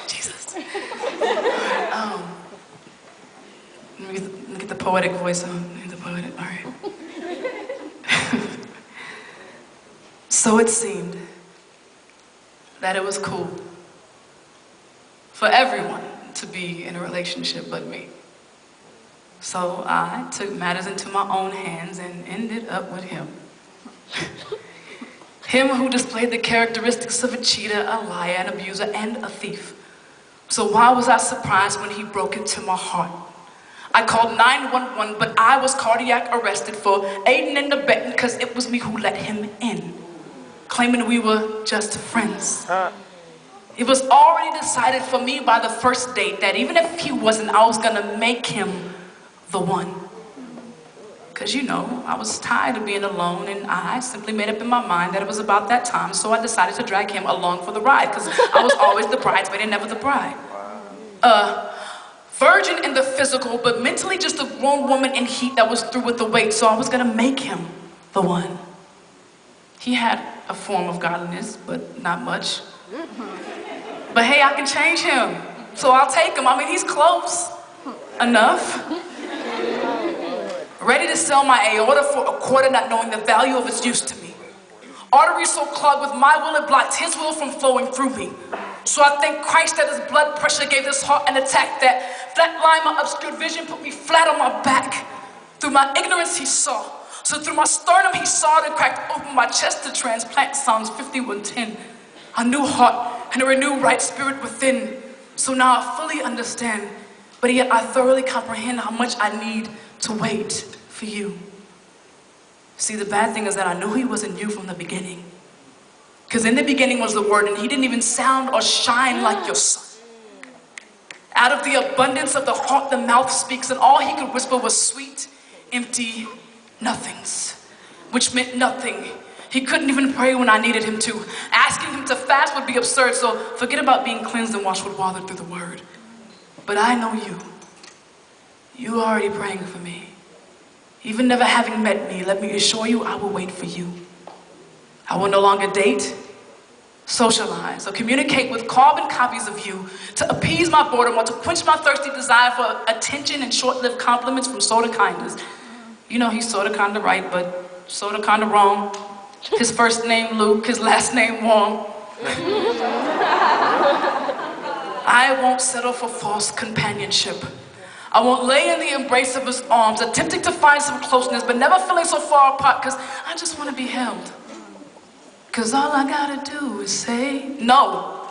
Jesus. Let me get the poetic voice on. The poetic, all right. So it seemed that it was cool for everyone to be in a relationship but me. So I took matters into my own hands and ended up with him. Him who displayed the characteristics of a cheater, a liar, an abuser, and a thief. So why was I surprised when he broke into my heart? I called 911, but I was cardiac arrested for aiding and abetting because it was me who let him in, claiming we were just friends. It was already decided for me by the first date that even if he wasn't, I was gonna make him the one. Because, you know, I was tired of being alone, and I simply made up in my mind that it was about that time, so I decided to drag him along for the ride, because I was always the bridesmaid and never the bride. Virgin in the physical, but mentally just a grown woman in heat that was through with the wait, so I was gonna make him the one. He had a form of godliness, but not much. But hey, I can change him, so I'll take him. I mean, he's close enough. Ready to sell my aorta for a quarter, not knowing the value of its use to me. Arteries so clogged with my will, it blocked his will from flowing through me. So I thank Christ that his blood pressure gave this heart an attack that flatlined my obscured vision, put me flat on my back. Through my ignorance he saw. So through my sternum he saw it and cracked open my chest to transplant Psalms 51:10. A new heart and a renewed right spirit within. So now I fully understand, but yet I thoroughly comprehend how much I need to wait for you. See, the bad thing is that I knew he wasn't you from the beginning. Because in the beginning was the Word, and he didn't even sound or shine like your son. Out of the abundance of the heart, the mouth speaks, and all he could whisper was sweet, empty nothings, which meant nothing. He couldn't even pray when I needed him to. Asking him to fast would be absurd, so forget about being cleansed and washed with water through the Word. But I know you. You are already praying for me. Even never having met me, let me assure you I will wait for you. I will no longer date, socialize, or communicate with carbon copies of you to appease my boredom or to quench my thirsty desire for attention and short-lived compliments from sorta kinders. You know, he's sorta kinda right, but sorta kinda wrong. His first name Luke, his last name Wong. I won't settle for false companionship. I won't lay in the embrace of his arms, attempting to find some closeness, but never feeling so far apart, because I just want to be held. Because all I gotta do is say no.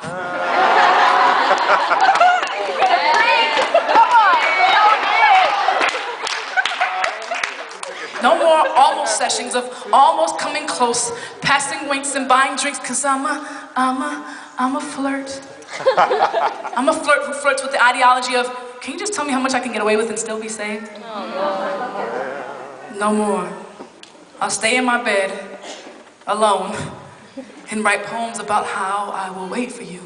No more almost sessions of almost coming close, passing winks and buying drinks, because I'm a flirt. I'm a flirt who flirts with the ideology of, can you just tell me how much I can get away with and still be saved? No more. I'll stay in my bed, alone, and write poems about how I will wait for you.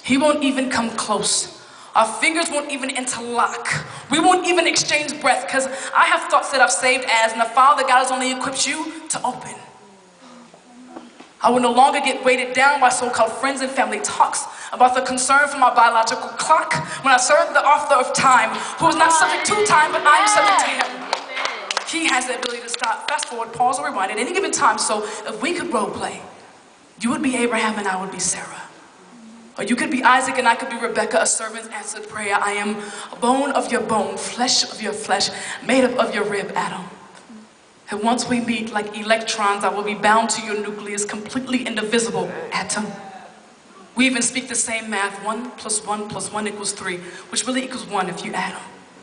He won't even come close. Our fingers won't even interlock. We won't even exchange breath, because I have thoughts that I've saved as, and the file that God has only equipped you to open. I will no longer get weighted down by so-called friends and family talks about the concern for my biological clock when I serve the author of time, who is not subject to time, but I am subject to him. He has the ability to stop, fast forward, pause, or rewind at any given time, so if we could role play, you would be Abraham and I would be Sarah. Or you could be Isaac and I could be Rebecca, a servant's answered prayer. I am a bone of your bone, flesh of your flesh, made up of your rib, Adam. And once we meet like electrons, I will be bound to your nucleus, completely indivisible, atom. We even speak the same math, 1 + 1 + 1 = 3, which really equals 1 if you add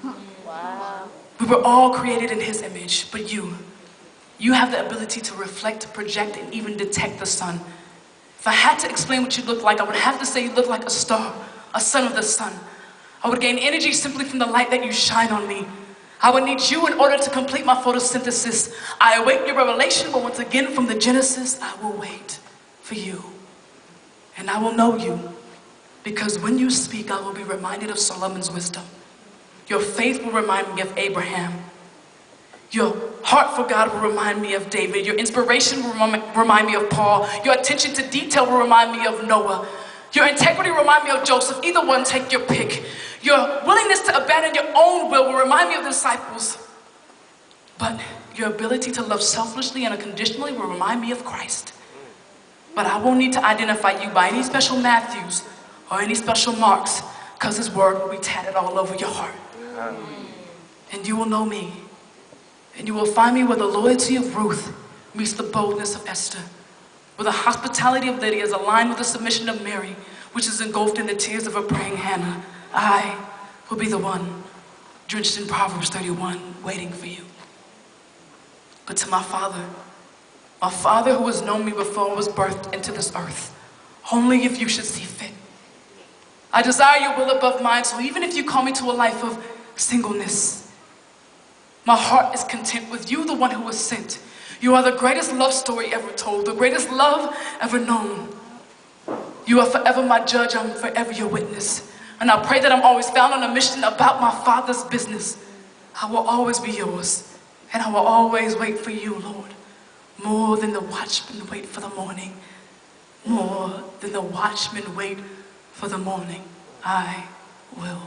them. Wow. We were all created in his image, but you have the ability to reflect, project, and even detect the sun. If I had to explain what you look like, I would have to say you look like a star, a son of the sun. I would gain energy simply from the light that you shine on me. I would need you in order to complete my photosynthesis. I await your revelation, but once again from the Genesis, I will wait for you. And I will know you, because when you speak, I will be reminded of Solomon's wisdom. Your faith will remind me of Abraham. Your heart for God will remind me of David. Your inspiration will remind me of Paul. Your attention to detail will remind me of Noah. Your integrity will remind me of Joseph. Either one, take your pick. Your willingness to abandon your own will remind me of the disciples. But your ability to love selflessly and unconditionally will remind me of Christ. But I won't need to identify you by any special Matthews or any special marks, because his word will be tatted all over your heart. And you will know me. And you will find me where the loyalty of Ruth meets the boldness of Esther, where the hospitality of Lydia is aligned with the submission of Mary, which is engulfed in the tears of a praying Hannah. I will be the one, drenched in Proverbs 31, waiting for you. But to my Father who has known me before I was birthed into this earth, only if you should see fit. I desire your will above mine, so even if you call me to a life of singleness, my heart is content with you, the one who was sent. You are the greatest love story ever told, the greatest love ever known. You are forever my judge, I'm forever your witness. And I pray that I'm always found on a mission about my Father's business. I will always be yours, and I will always wait for you, Lord. More than the watchmen wait for the morning. More than the watchmen wait for the morning. I will